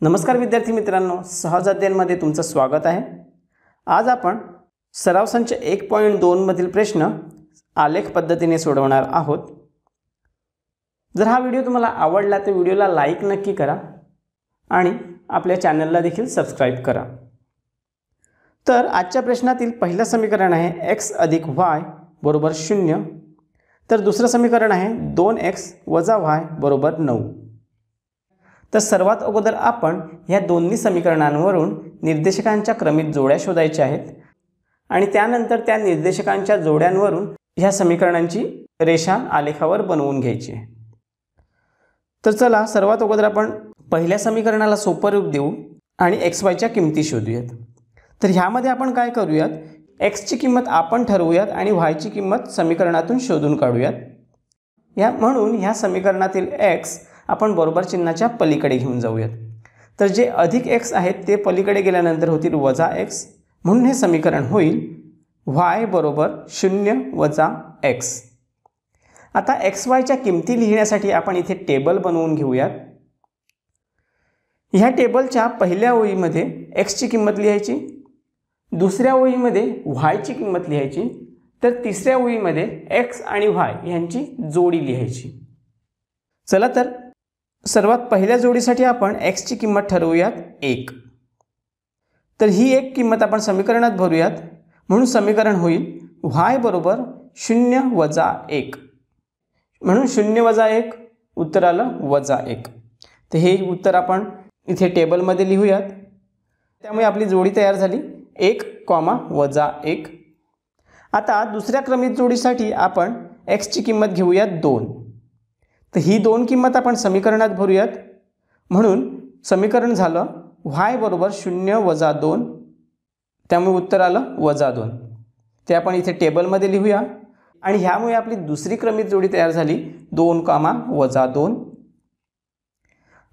नमस्कार विद्यार्थी मित्रांनो, सहज अध्ययनमध्ये तुमचं स्वागत आहे। आज आपण सराव संच 1.2 मधील प्रश्न आलेख पद्धतीने सोडवणार आहोत। जर हा व्हिडिओ तुम्हाला आवडला तर व्हिडिओला लाईक नक्की करा आणि आपल्या चॅनलला देखील सबस्क्राइब करा। तर आजच्या प्रश्नातील पहिलं समीकरण आहे x + y = 0। तर दुसरं समीकरण आहे 2x - y = 9। तर सर्वात अगोदर आपण या दोन्ही समीकरणांवरून निर्देशकांच्या क्रमित जोड्या शोधायच्या आहेत आणि त्यानंतर त्या निर्देशकांच्या जोड्यांवरून ह्या समीकरणांची रेषा आलेखावर बनवून घ्यायची आहे। तर चला सर्वात अगोदर आपण पहिल्या समीकरणाला सोपं रूप देऊ आणि xy च्या किमती शोधूयात। तर ह्यामध्ये आपण काय करूयात, x ची किंमत आपण ठरवूयात आणि y ची किंमत समीकरणातून शोधून काढूयात। म्हणून ह्या समीकरणातील x आपण बरोबर चिन्हाच्या पलीकडे घेऊन जाऊयात। तर जे अधिक x आहेत ते पलीकडे गेल्यानंतर होतील -x, म्हणून हे समीकरण होईल y = 0 - x। आता xy च्या किमती लिहिण्यासाठी आपण इथे टेबल बनवून घेऊयात। ह्या टेबलच्या पहिल्या ओळीमध्ये x ची किंमत लिहायची, दुसऱ्या ओळीमध्ये y ची किंमत लिहायची, तर तिसऱ्या ओळीमध्ये x आणि y यांची जोडी लिहायची। चला तर सर्वात पहिल्या जोडीसाठी आपण x ची किंमत ठरवूयात 1। तर ही एक किंमत आपण समीकरणात भरूयात, म्हणून समीकरण होईल y = 0 - 1, म्हणून 0 - 1 उत्तर आलं -1। तर हे उत्तर आपण इथे टेबलमध्ये लिहूयात। त्यामुळे आपली जोडी तयार झाली 1, -1। आता दुसऱ्या क्रमित जोडीसाठी आपण x ची किंमत घेऊयात 2। तर ही 2 किंमत आपण समीकरणात भरूयात, म्हणून समीकरण झालं y = 0 - 2, त्यामुळे उत्तर आलं -2। ते आपण इथे टेबलमध्ये लिहूया आणि ह्यामुळे आपली दुसरी क्रमित जोडी तयार झाली 2, -2।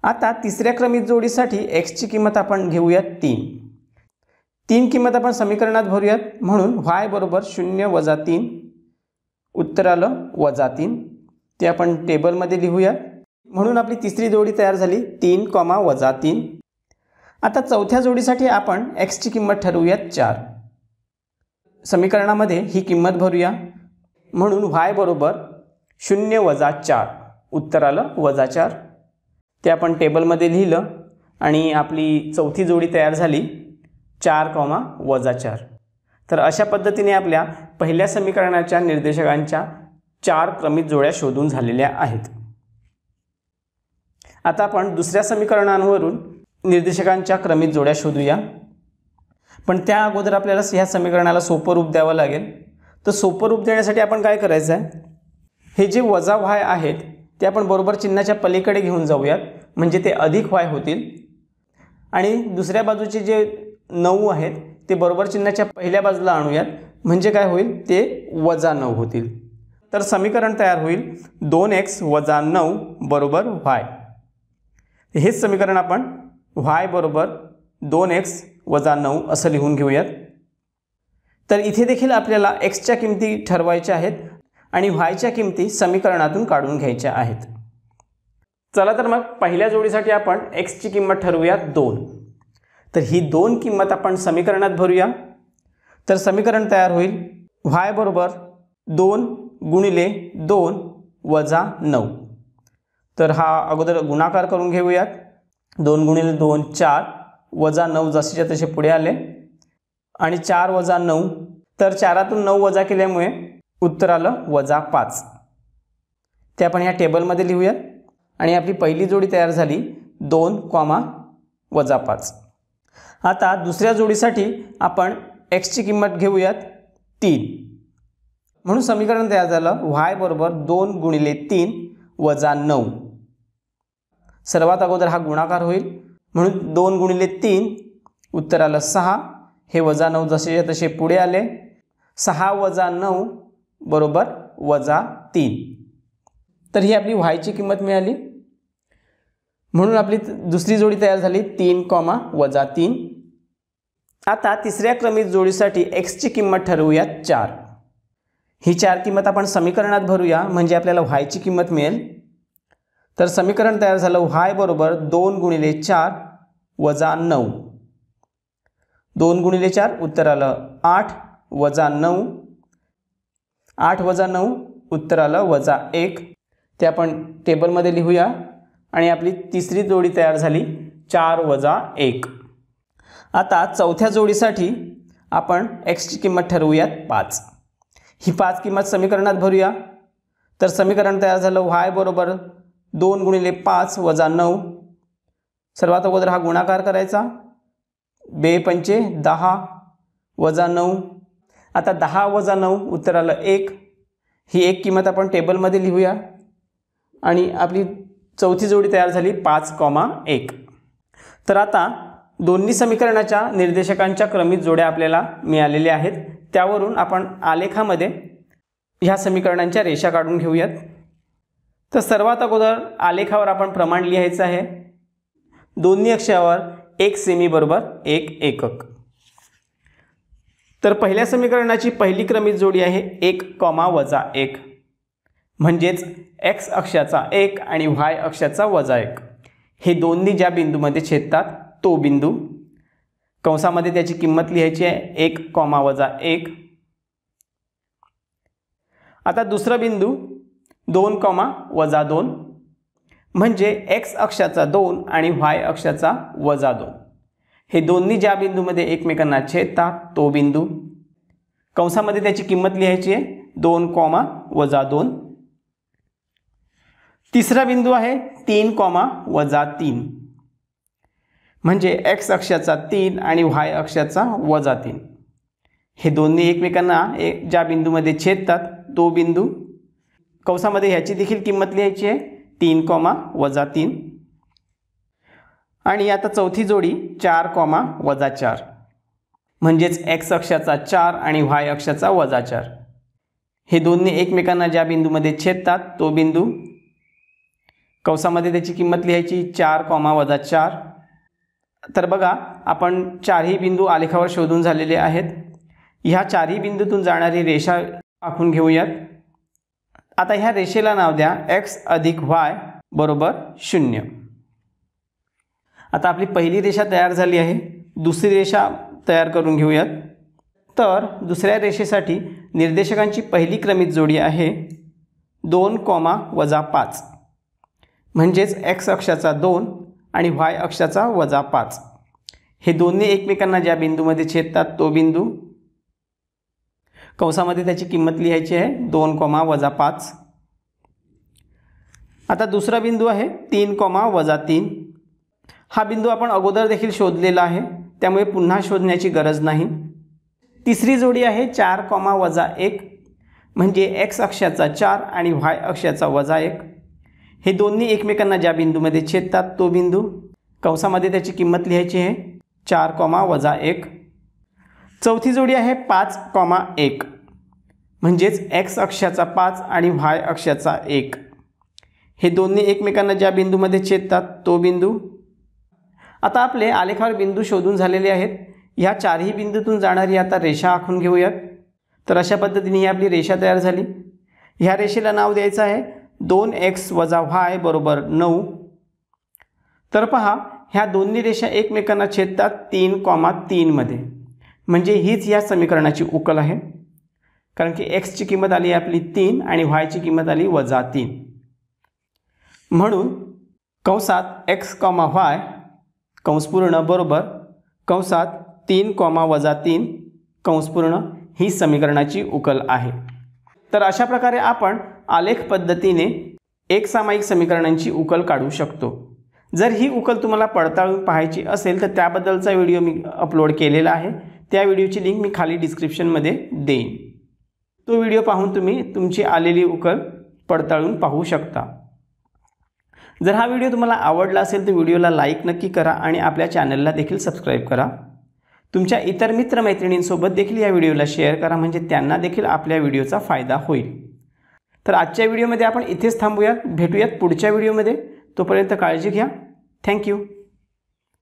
आता तिसऱ्या क्रमित जोडीसाठी x ची किंमत आपण घेऊयात 3। 3 किंमत आपण समीकरणात भरूयात, म्हणून y = 0 - 3, उत्तर आलं -3। ते आपण टेबलमध्ये लिहूया, म्हणून आपली तिसरी जोडी तयार झाली 3, -3। आता चौथ्या जोडीसाठी आपण x ची किंमत ठरवूयात 4। समीकरणामध्ये ही किंमत भरूया, म्हणून y = 0 - 4, उत्तर आलं -4। ते आपण टेबलमध्ये लिहिलं आणि आपली चौथी जोडी तयार झाली 4, -4। तर अशा पद्धतीने आपल्या पहिल्या समीकरणाच्या निर्देशकांच्या 4 क्रमित जोड्या शोधून झालेल्या आहेत। आता आपण दुसऱ्या समीकरणांवरून निर्देशकांच्या क्रमित जोड्या शोधूया, पण त्या अगोदर आपल्याला ह्या समीकरणाला सोपं रूप द्यावं लागेल। तर सोपं रूप देण्यासाठी आपण काय करायचं आहे, हे जे -y आहेत ते आपण बरोबर चिन्हाच्या पलीकडे घेऊन जाऊयात, म्हणजे ते +y होतील आणि दुसऱ्या बाजूचे जे 9 आहेत ते बरोबर चिन्हाच्या पहिल्या बाजूला आणूयात, म्हणजे काय होईल, ते -9 होतील। तर समीकरण तयार होईल 2x - 9 = y। हेच समीकरण आपण y = 2x - 9 असं लिहून घेऊयात। तर इथे देखील आपल्याला x च्या किमती ठरवायच्या आहेत आणि y च्या किमती समीकरणातून काढून घ्यायच्या आहेत। चला तर मग पहिल्या जोडीसाठी आपण x ची किंमत ठरवूयात 2। तर ही 2 किंमत आपण समीकरणात भरूया। तर समीकरण तयार होईल y = 2 × 2 - 9। तर हा अगोदर गुणाकार करून घेऊयात। 2 × 2 4, -9 जसेच्या तसे पुढे आले आणि 4 - 9, तर 4तून 9 वजा केल्यामुळे उत्तर आलं -5। ते आपण ह्या टेबलमध्ये लिहूयात आणि आपली पहिली जोडी तयार झाली 2, -5। आता दुसऱ्या जोडीसाठी आपण x ची किंमत घेऊयात 3, म्हणून समीकरण तयार झालं y = 2 × 3 - 9। सर्वात अगोदर हा गुणाकार होईल, म्हणून 2 × 3 उत्तर आलं 6। हे -9 जसे तसे पुढे आले, 6 - 9 = -3। तर ही आपली y ची किंमत मिळाली, म्हणून आपली दुसरी जोडी तयार झाली 3, -3। आता तिसऱ्या क्रमित जोडीसाठी x ची किंमत ठरवूयात 4। ही 4 किंमत आपण समीकरणात भरूया, म्हणजे आपल्याला y ची किंमत मिळेल। तर समीकरण तयार झालं y = 2 × 4 वजा 9, 2 गुणिले 4 उत्तर आलं 8 वजा 9, 8 वजा 9 उत्तर आलं वजा 1. ते आपण टेबलमध्ये लिहूया आणि आपली तिसरी जोडी तयार झाली 4 वजा 1. आता चौथ्या जोडीसाठी आपण x ची किंमत ठरवूयात 5. ही 5 किंमत समीकरणात भरूया. तर समीकरण तयार झालं y बरोबर 2 गुणिले 5 वजा 9. सर्वात अगोदर हा गुणाकार करायचा. 2 पंचे 10 वजा 9. आता 10 वजा 9 उत्तर आलं 1. ही एक किंमत आपण टेबलमध्ये लिहूया आणि आपली चौथी जोडी तयार झाली 5,1. तर आता दोन्ही समीकरणाच्या निर्देशकांच्या क्रमित जोड्या आपल्याला मिळालेल्या आहेत. त्यावरून आपण आलेखामध्ये ह्या समीकरणांच्या रेषा काढून घेऊयात. तर सर्वात अगोदर आलेखावर आपण प्रमाण लिहायचं आहे. दोन्ही अक्षावर 1 सेमी बरोबर 1 एकक. तर पहिल्या समीकरणाची पहिली क्रमित जोडी आहे 1, वजा 1 म्हणजेच x अक्षाचा 1 आणि y अक्षाचा वजा 1. हे दोन्ही ज्या बिंदूमध्ये छेदतात तो बिंदू. कंसामध्ये त्याची किंमत लिहायची आहे 1, वजा 1. आता दुसरा बिंदू 2, वजा 2 म्हणजे x अक्षाचा 2 आणि y अक्षाचा वजा 2. हे दोन्ही ज्या बिंदूमध्ये एकमेकांना छेदतात तो बिंदू. कंसामध्ये त्याची किंमत लिहायची आहे 2, वजा 2. तिसरा बिंदू आहे 3, वजा 3 म्हणजे x अक्षाचा 3 आणि y अक्षाचा वजा 3. हे दोन्ही एकमेकांना ज्या बिंदूमध्ये छेदतात तो बिंदू. कंसामध्ये ह्याची देखील किंमत लिहायची आहे 3, वजा 3. आणि आता चौथी जोडी 4, वजा 4 म्हणजेच x अक्षाचा 4 आणि y अक्षाचा वजा 4. हे दोन्ही एकमेकांना ज्या बिंदूमध्ये छेदतात तो बिंदू. कंसामध्ये त्याची किंमत लिहायची 4, वजा 4. तर बघा आपण चारही बिंदू आलेखावर शोधून झालेले आहेत. ह्या चारही बिंदूतून जाणारी रेषा आखून घेऊयात. आता ह्या रेषेला नाव द्या x अधिक y बरोबर 0. आता आपली पहिली रेषा तयार झाली आहे. दुसरी रेषा तयार करून घेऊयात. तर दुसऱ्या रेषेसाठी निर्देशकांची पहिली क्रमित जोडी आहे 2, वजा 5 म्हणजेच x अक्षाचा 2 आणि y अक्षाचा वजा 5. हे दोन्ही एकमेकांना ज्या बिंदूमध्ये छेदतात तो बिंदू. कंसामध्ये त्याची किंमत लिहायची आहे 2, वजा 5. आता दुसरा बिंदू आहे 3, वजा 3. हा बिंदू आपण अगोदर देखील शोधलेला आहे त्यामुळे पुन्हा शोधण्याची गरज नाही. तिसरी जोडी आहे 4, वजा 1 म्हणजे x अक्षाचा 4 आणि y अक्षाचा वजा 1. हे दोन्ही एकमेकांना ज्या बिंदूमध्ये छेदतात तो बिंदू. कंसामध्ये त्याची किंमत लिहायची आहे 4, वजा 1. चौथी जोडी आहे 5, 1 म्हणजेच x अक्षाचा 5 आणि y अक्षाचा 1. हे दोन्ही एकमेकांना ज्या बिंदूमध्ये छेदतात तो बिंदू. आता आपले आलेखावर बिंदू शोधून झालेले आहेत. ह्या चारही बिंदूतून जाणारी आता रेषा आखून घेऊयात. तर अशा पद्धतीने ही आपली रेषा तयार झाली. ह्या रेषेला नाव द्यायचं आहे 2x वजा y बरोबर 9. तर पहा ह्या दोन्ही रेषा एकमेकांना छेदतात 3, मध्ये म्हणजे हीच या समीकरणाची उकल आहे. कारण की x ची किंमत आली आपली 3 आणि y ची किंमत आली वजा 3. म्हणून कंसात x, y कंस पूर्ण बरोबर कंसात 3, वजा 3 कंस पूर्ण ही समीकरणाची उकल आहे. तर अशा प्रकारे आपण आलेख पद्धतीने एकसामायिक समीकरणांची उकल काढू शकतो. जर ही उकल तुम्हाला पडताळून पाहायची असेल तर त्याबद्दलचा व्हिडिओ मी अपलोड केलेला आहे. त्या व्हिडिओची लिंक मी खाली डिस्क्रिप्शनमध्ये देईन. तो व्हिडिओ पाहून तुम्ही तुमची आलेली उकल पडताळून पाहू शकता. जर हा व्हिडिओ तुम्हाला आवडला असेल तर व्हिडिओला लाईक नक्की करा आणि आपल्या चॅनलला देखील सबस्क्राईब करा. तुमच्या इतर मित्रमैत्रिणींसोबत देखील या व्हिडिओला शेअर करा म्हणजे त्यांना देखील आपल्या व्हिडिओचा फायदा होईल. तर आजच्या व्हिडिओमध्ये आपण इथेच थांबूयात. भेटूयात पुढच्या व्हिडिओमध्ये. तोपर्यंत काळजी घ्या. थँक्यू.